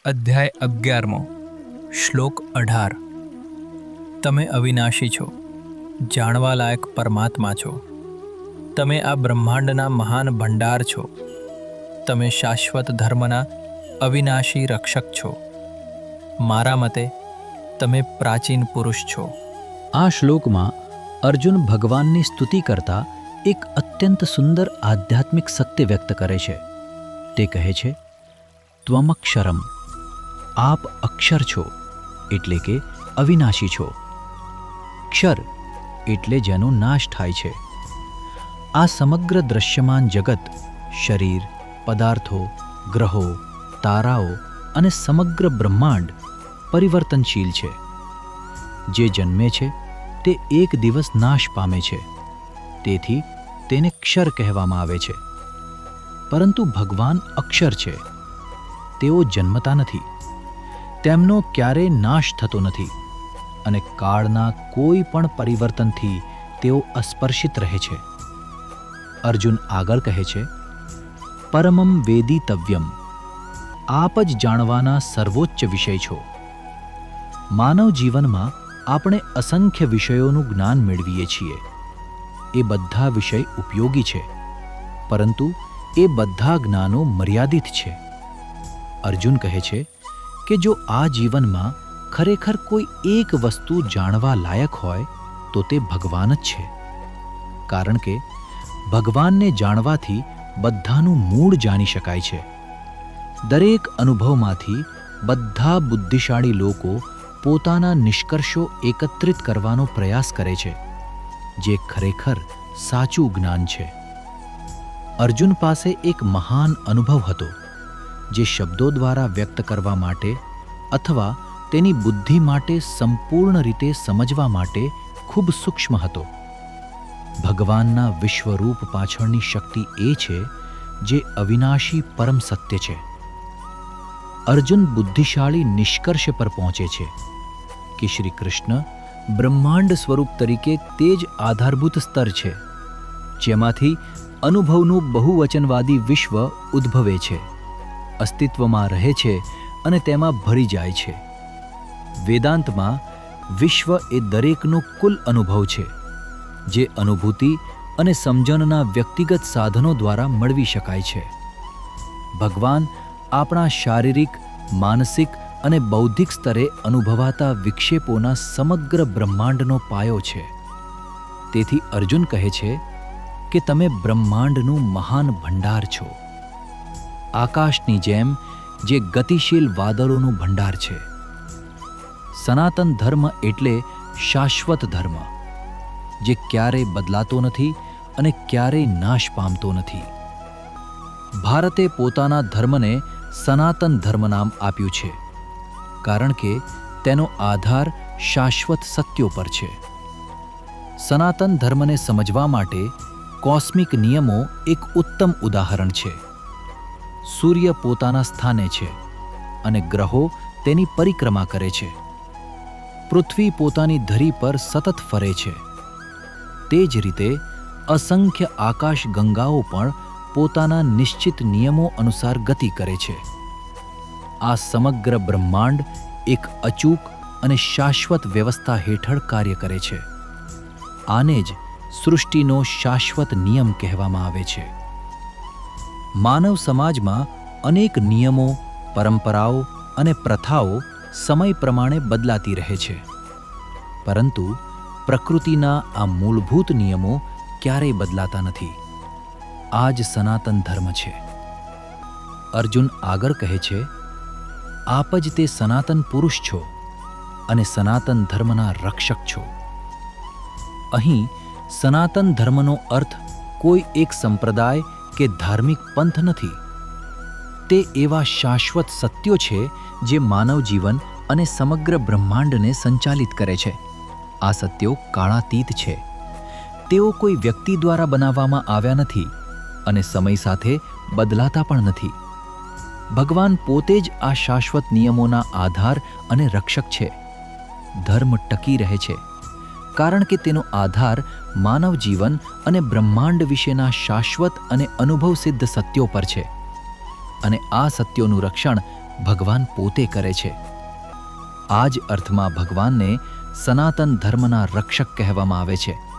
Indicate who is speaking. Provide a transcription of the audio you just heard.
Speaker 1: અધ્યાય 11 શ્લોક 18 તમે અવિનાશી છો, જાણવા લાયક પરમાત્મા છો. તમે આ બ્રહ્માંડના મહાન ભંડાર છો. તમે શાશ્વત ધર્મના અવિનાશી રક્ષક છો. મારા મતે તમે પ્રાચીન પુરુષ છો.
Speaker 2: આ શ્લોકમાં અર્જુન ભગવાનની સ્તુતિ કરતા એક અત્યંત સુંદર આધ્યાત્મિક સત્ય વ્યક્ત કરે છે. તે કહે છે, ત્વમક્ષરમ, આપ અક્ષર છો એટલે કે અવિનાશી છો. ક્ષર એટલે જેનો નાશ થાય છે. આ સમગ્ર દૃશ્યમાન જગત, શરીર, પદાર્થો, ગ્રહો, તારાઓ અને સમગ્ર બ્રહ્માંડ પરિવર્તનશીલ છે. જે જન્મે છે તે એક દિવસ નાશ પામે છે. તેથી તેને ક્ષર કહેવામાં આવે છે. પરંતુ ભગવાન અક્ષર છે. તેઓ જન્મતા નથી. તેમનો ક્યારેય નાશ થતો નથી અને કાળના કોઈ પણ પરિવર્તનથી તેઓ અસ્પર્શિત રહે છે. અર્જુન આગળ કહે છે, પરમમ વેદિતવ્યમ, આપ જ જાણવાના સર્વોચ્ચ વિષય છો. માનવ જીવનમાં આપણે અસંખ્ય વિષયોનું જ્ઞાન મેળવીએ છીએ. એ બધા વિષય ઉપયોગી છે, પરંતુ એ બધા જ્ઞાનો મર્યાદિત છે. અર્જુન કહે છે કે જો આ જીવનમાં ખરેખર કોઈ એક વસ્તુ જાણવા લાયક હોય તો તે ભગવાન જ છે. કારણ કે ભગવાનને જાણવાથી બધાનું મૂળ જાણી શકાય છે. દરેક અનુભવમાંથી બધા બુદ્ધિશાળી લોકો પોતાના નિષ્કર્ષો એકત્રિત કરવાનો પ્રયાસ કરે છે, જે ખરેખર સાચું જ્ઞાન છે. અર્જુન પાસે એક મહાન અનુભવ હતો, જે શબ્દો દ્વારા વ્યક્ત કરવા માટે અથવા તેની બુદ્ધિ માટે સંપૂર્ણ રીતે સમજવા માટે ખૂબ સૂક્ષ્મ હતો. ભગવાનના વિશ્વરૂપ પાછળની શક્તિ એ છે જે અવિનાશી પરમ સત્ય છે. અર્જુન બુદ્ધિશાળી નિષ્કર્ષ પર પહોંચે છે કે શ્રી કૃષ્ણ બ્રહ્માંડ સ્વરૂપ તરીકે તે જ આધારભૂત સ્તર છે જેમાંથી અનુભવનું બહુવચનવાદી વિશ્વ ઉદ્ભવે છે, અસ્તિત્વમાં રહે છે અને તેમાં ભરી જાય છે. વેદાંતમાં વિશ્વ એ દરેકનો કુલ અનુભવ છે, જે અનુભૂતિ અને સમજણના વ્યક્તિગત સાધનો દ્વારા મળવી શકાય છે. ભગવાન આપણા શારીરિક, માનસિક અને બૌદ્ધિક સ્તરે અનુભવાતા વિક્ષેપોના સમગ્ર બ્રહ્માંડનો પાયો છે. તેથી અર્જુન કહે છે કે તમે બ્રહ્માંડનું મહાન ભંડાર છો. આકાશની જેમ જે ગતિશીલ વાદળોનું ભંડાર છે. સનાતન ધર્મ એટલે શાશ્વત ધર્મ, જે ક્યારેય બદલાતો નથી અને ક્યારેય નાશ પામતો નથી. ભારતે પોતાના ધર્મને સનાતન ધર્મ નામ આપ્યું છે, કારણ કે તેનો આધાર શાશ્વત સત્યો પર છે. સનાતન ધર્મને સમજવા માટે કોસ્મિક નિયમો એક ઉત્તમ ઉદાહરણ છે. સૂર્ય પોતાના સ્થાને છે અને ગ્રહો તેની પરિક્રમા કરે છે. પૃથ્વી પોતાની ધરી પર સતત ફરે છે. તે જ રીતે અસંખ્ય આકાશ ગંગાઓ પણ પોતાના નિશ્ચિત નિયમો અનુસાર ગતિ કરે છે. આ સમગ્ર બ્રહ્માંડ એક અચૂક અને શાશ્વત વ્યવસ્થા હેઠળ કાર્ય કરે છે. આને જ સૃષ્ટિનો શાશ્વત નિયમ કહેવામાં આવે છે. માનવ સમાજમાં અનેક નિયમો, પરંપરાઓ અને પ્રથાઓ સમય પ્રમાણે બદલાતી રહે છે, પરંતુ પ્રકૃતિના આ મૂળભૂત નિયમો ક્યારેય બદલાતા નથી. આ જ સનાતન ધર્મ છે. અર્જુન આગળ કહે છે, આપ જ તે સનાતન પુરુષ છો અને સનાતન ધર્મના રક્ષક છો. અહીં સનાતન ધર્મનો અર્થ કોઈ એક સંપ્રદાય કે ધાર્મિક પંથ નથી. તે એવા શાશ્વત સત્યો છે જે માનવ જીવન અને સમગ્ર બ્રહ્માંડને સંચાલિત કરે છે. આ સત્યો કાળાતીત છે. તેઓ કોઈ વ્યક્તિ દ્વારા બનાવવામાં આવ્યા નથી અને સમય સાથે બદલાતા પણ નથી. ભગવાન પોતે જ આ શાશ્વત નિયમોના આધાર અને રક્ષક છે. ધર્મ ટકી રહે છે કારણ કે તેનો આધાર માનવ જીવન અને બ્રહ્માંડ વિશેના શાશ્વત અને અનુભવસિદ્ધ સત્યો પર છે. અને આ સત્યોનું રક્ષણ ભગવાન પોતે કરે છે. આ જ અર્થમાં ભગવાનને સનાતન ધર્મના રક્ષક કહેવામાં આવે છે.